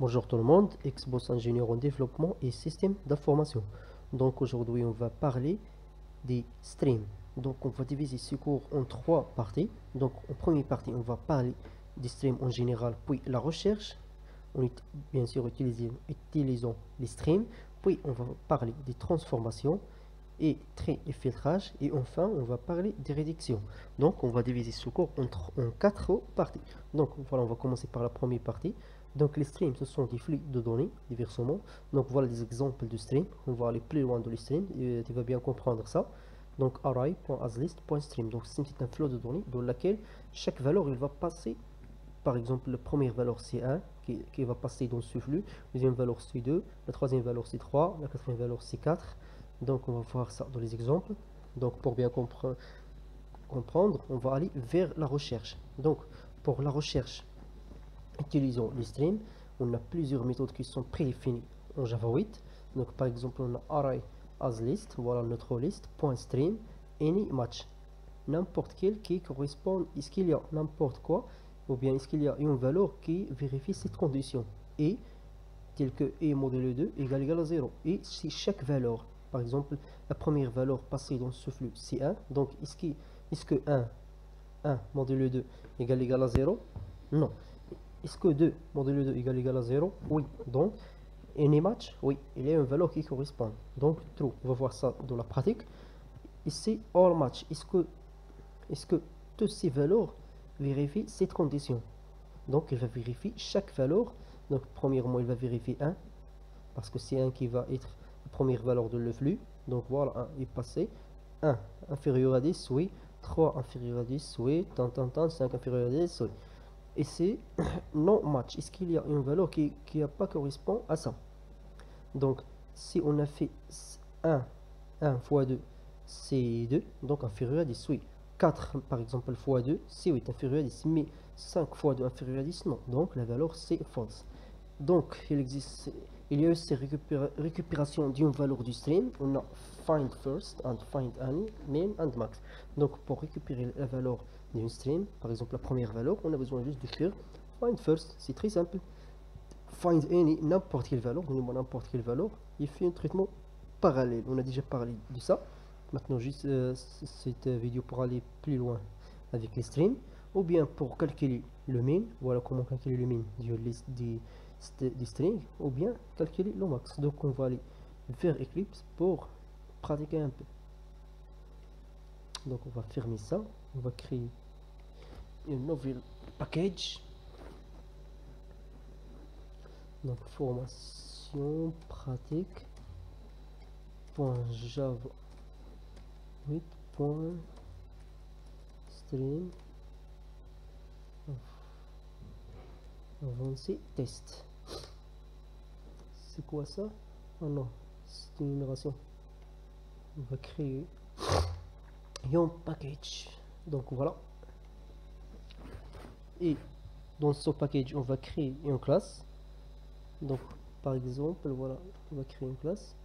Bonjour tout le monde, Xbox ingénieur en développement et système d'information. Donc aujourd'hui on va parler des streams. Donc on va diviser ce cours en trois parties. Donc en première partie on va parler des streams en général, puis la recherche. Bien sûr utilisons les streams. Puis on va parler des transformations et trait et filtrage. Et enfin on va parler des réductions. Donc on va diviser ce cours en quatre parties. Donc voilà, on va commencer par la première partie. Donc les streams, ce sont des flux de données, diversement. Donc voilà des exemples de streams. On va aller plus loin dans les streams et tu vas bien comprendre ça. Donc array.asList.stream. Donc c'est un flux de données dans lequel chaque valeur il va passer. Par exemple, la première valeur c'est 1 qui va passer dans ce flux. La deuxième valeur c'est 2. La troisième valeur c'est 3. La quatrième valeur c'est 4. Donc on va voir ça dans les exemples. Donc pour bien comprendre, on va aller vers la recherche. Donc pour la recherche, utilisons les streams. On a plusieurs méthodes qui sont prédéfinies en Java 8. Donc par exemple, on a array as list, voilà notre liste, .stream, any match. N'importe quel qui correspond, est-ce qu'il y a n'importe quoi, ou bien est-ce qu'il y a une valeur qui vérifie cette condition. Et tel que et modulo 2 égale à 0. Et si chaque valeur, par exemple, la première valeur passée dans ce flux, c'est 1, donc est-ce que 1 modulo 2 égale à 0? Non. Est-ce que 2 modulo 2 égale à 0? Oui. Donc, any match? Oui. Il y a une valeur qui correspond. Donc, true. On va voir ça dans la pratique. Ici, all match. Est-ce que toutes ces valeurs vérifient cette condition? Donc, il va vérifier chaque valeur. Donc, premièrement, il va vérifier 1. Parce que c'est 1 qui va être la première valeur de le flux. Donc, voilà, 1 est passé. 1 inférieur à 10, oui. 3 inférieur à 10, oui. 5 inférieur à 10, oui. Et c'est non match. Est-ce qu'il y a une valeur qui n'a pas correspond à ça? Donc, si on a fait 1 fois 2, c'est 2. Donc, inférieur à 10, oui. 4, par exemple, fois 2, c'est 8, inférieur à 10. Mais 5 fois 2, inférieur à 10, non. Donc, la valeur, c'est false. Donc, il y a aussi récupération d'une valeur du stream. On a find first and find any, min and max. Donc, pour récupérer la valeur d'une stream, par exemple la première valeur, on a besoin juste de faire find first. C'est très simple. Find any, n'importe quelle valeur, donnez-moi n'importe quelle valeur. Il fait un traitement parallèle. On a déjà parlé de ça. Maintenant, juste cette vidéo pour aller plus loin avec les streams. Ou bien pour calculer le min. Voilà comment calculer le min des strings, ou bien calculer le max. Donc on va aller vers Eclipse pour pratiquer un peu. Donc on va fermer ça, on va créer une nouvelle package. Donc formation pratique .java 8.stream avancé test. C'est quoi ça? Oh non, c'est une numération. On va créer un package. Donc voilà. Et dans ce package, on va créer une classe. Donc par exemple, voilà, on va créer une classe.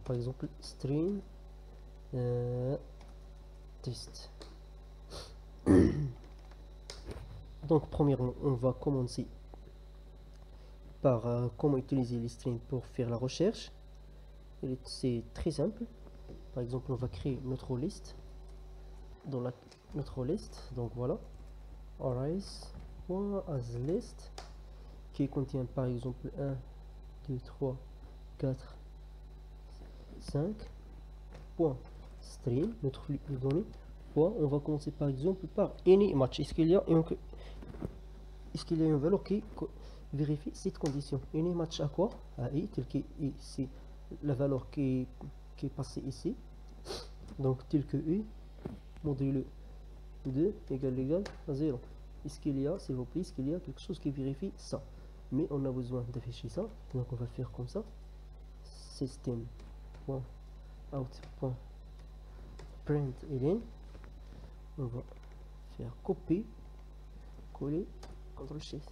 Par exemple, stream test. Donc premièrement, on va commencer par comment utiliser les streams pour faire la recherche. C'est très simple. Par exemple, on va créer notre liste. Dans notre liste, donc voilà, arrays.asList qui contient par exemple 1, 2, 3, 4, 5 point stream, notre flux de données. On va commencer par exemple par any match. Est-ce qu'il y a une valeur qui vérifie cette condition? Any match à quoi? À i, tel que i, c'est la valeur qui est passée ici. Donc tel que i modulo 2 égale à 0. Est-ce qu'il y a, s'il vous plaît, est-ce qu'il y a quelque chose qui vérifie ça? Mais on a besoin d'afficher ça. Donc on va faire comme ça. System.out.println. On va faire copier, coller, CTRL SHIFT.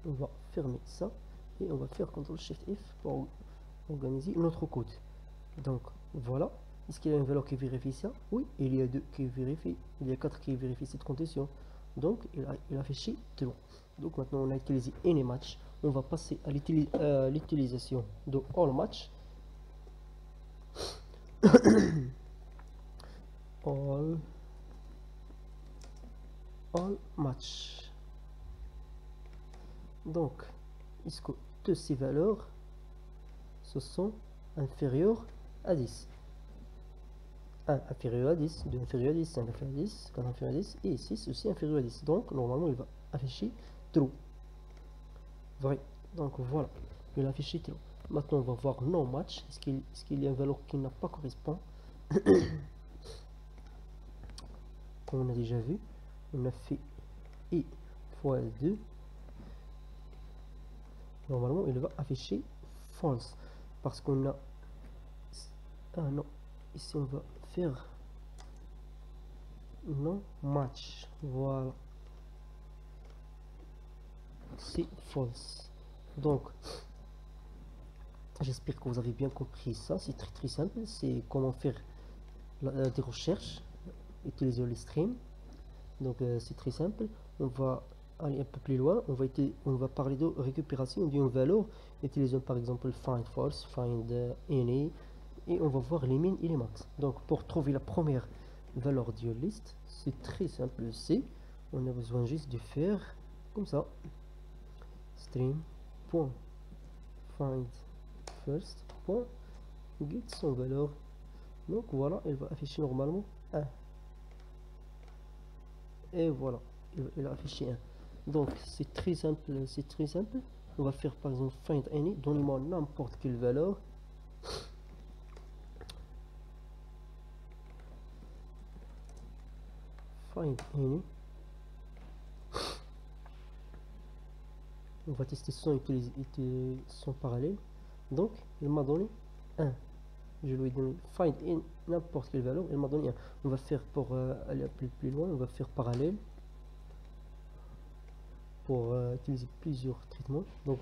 On va fermer ça et on va faire CTRL SHIFT F pour organiser notre code. Donc voilà, Est-ce qu'il y a une valeur qui vérifie ça? Oui, il y a 2 qui vérifient. Il y a 4 qui vérifient cette condition. Donc, il a affiché true. Donc, maintenant, on a utilisé any match. On va passer à l'utilisation de all match. all match. Donc, est-ce que toutes ces valeurs ce sont inférieures à 10? 1 inférieur à 10, 2 inférieur à 10, 5 inférieur à 10, 4 inférieur à 10 et 6 aussi inférieur à 10. Donc, normalement, il va afficher true. Vrai. Donc, voilà. Il a affiché true. Maintenant, on va voir no match. Est-ce qu'il y a une valeur qui n'a pas correspond? Comme on a déjà vu, on a fait i fois 2. Normalement, il va afficher false. Parce qu'on a... Ah non. Ici, on va faire no match. Voilà. C'est false. Donc, j'espère que vous avez bien compris ça. C'est très simple. C'est comment faire des recherches, utiliser les streams. Donc, c'est très simple. On va aller un peu plus loin. On va parler de récupération d'une valeur. Utilisons par exemple find false, find any, et on va voir les min et les max. Donc, pour trouver la première valeur d'une liste, c'est très simple aussi. On a besoin juste de faire comme ça. Stream.find first get son valeur. Donc voilà, elle va afficher normalement 1. Et voilà, il a affiché 1. Donc c'est très simple, c'est très simple. On va faire par exemple find any, donnez-moi n'importe quelle valeur. Find any. On va tester son parallèle. Donc il m'a donné 1. Je lui ai donné find in n'importe quelle valeur, il m'a donné 1. On va faire pour aller un peu plus loin, on va faire parallèle pour utiliser plusieurs traitements. Donc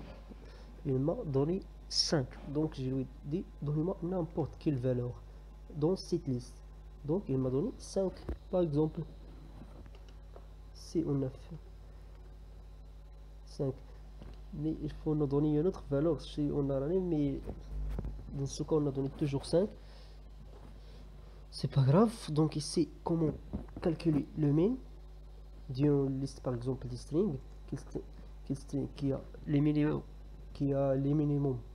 il m'a donné 5. Donc je lui ai dit donnez-moi n'importe quelle valeur dans cette liste. Donc il m'a donné 5. Par exemple, si on a fait 5, mais il faut nous donner une autre valeur si on a donné, mais dans ce cas on a donné toujours 5. C'est pas grave. Donc ici, comment calculer le min d'une liste, par exemple des strings, qui a les minimums,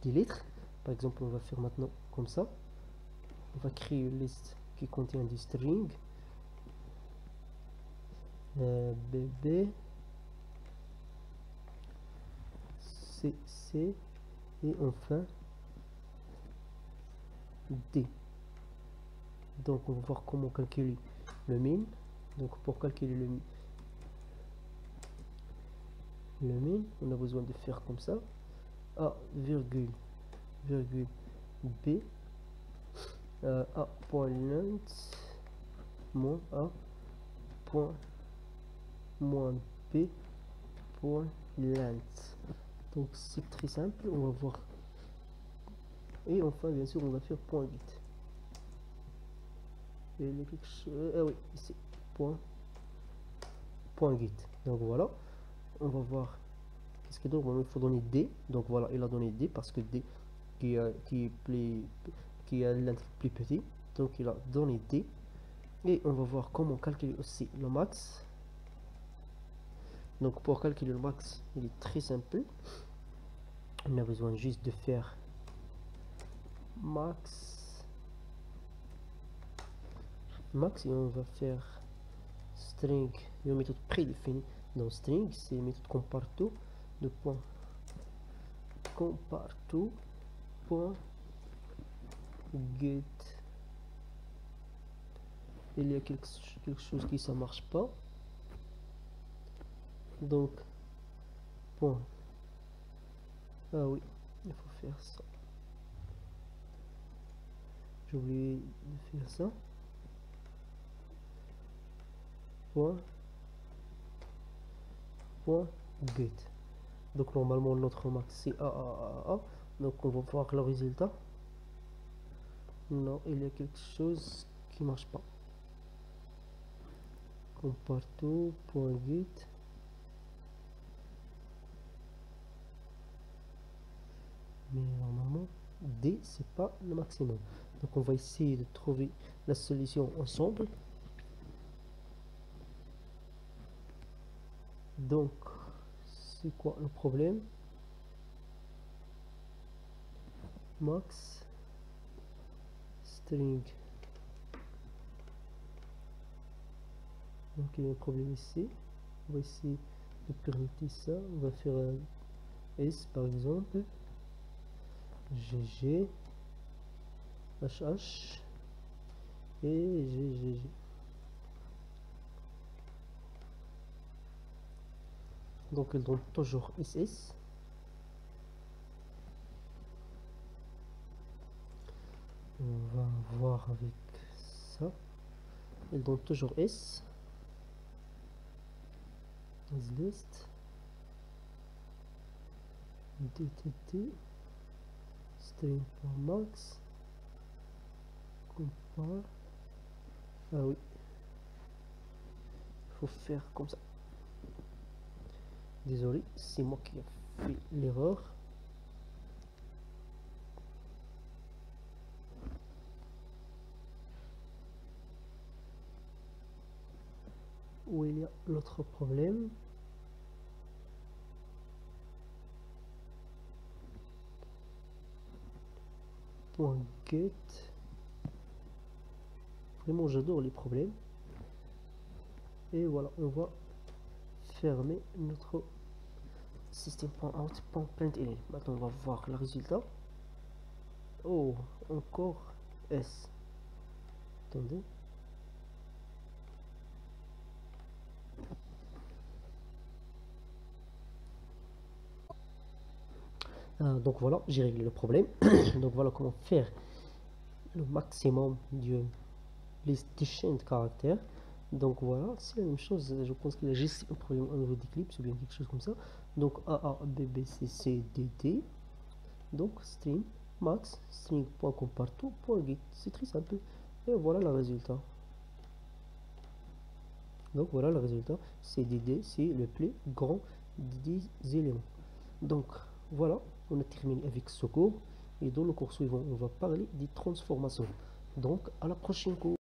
des lettres. Par exemple, on va faire maintenant comme ça. On va créer une liste qui contient des strings, bb, cc et enfin d. Donc on va voir comment calculer le min. Donc pour calculer le min, on a besoin de faire comme ça: a virgule b, a point length moins a point moins b point length. Donc c'est très simple. On va voir, et enfin bien sûr on va faire point vite. Et il y a quelque chose, ah oui, ici point get. Donc voilà, on va voir qu'est-ce que donc il faut donner d. Donc voilà, il a donné d parce que d qui a l'intérêt plus petit, donc il a donné d. Et on va voir comment calculer aussi le max. Donc pour calculer le max, il est très simple. On a besoin juste de faire max et on va faire string, une méthode prédéfinie dans string, c'est une méthode compare tout de point compare tout point get. Il y a quelque chose qui ça marche pas, donc point, ah oui, il faut faire ça, j'ai oublié de faire ça, point get. Donc normalement notre max c'est a. Donc on va voir le résultat. Non, il y a quelque chose qui marche pas. Compare tout, point get. Mais normalement, D, c'est pas le maximum. Donc on va essayer de trouver la solution ensemble. Donc, c'est quoi le problème? Max string. Donc il y a un problème ici. On va essayer de permuter ça. On va faire un S par exemple. GG. HH. Et GGG. Donc il donne toujours SS. On va voir avec ça. Il donne toujours S. List. DTT. String.max. Compare. Ah oui. Il faut faire comme ça. Désolé, c'est moi qui ai fait l'erreur. Où il y a l'autre problème? Point get. Vraiment, j'adore les problèmes. Et voilà, on va fermer notre system.out.println. Maintenant, on va voir le résultat. Oh, encore S. Attendez. Donc voilà, j'ai réglé le problème. Donc voilà comment faire le maximum de liste de caractères. Donc voilà, c'est la même chose. Je pense qu'il y a juste un problème au niveau d'Eclipse ou bien quelque chose comme ça. Donc AA, BB, CC, DT. Donc string, max, string.compartout.get. C'est très simple. Et voilà le résultat. Donc voilà le résultat. C'est DD, c'est le plus grand des éléments. Donc voilà, on a terminé avec ce cours. Et dans le cours suivant, on va parler des transformations. Donc à la prochaine cours.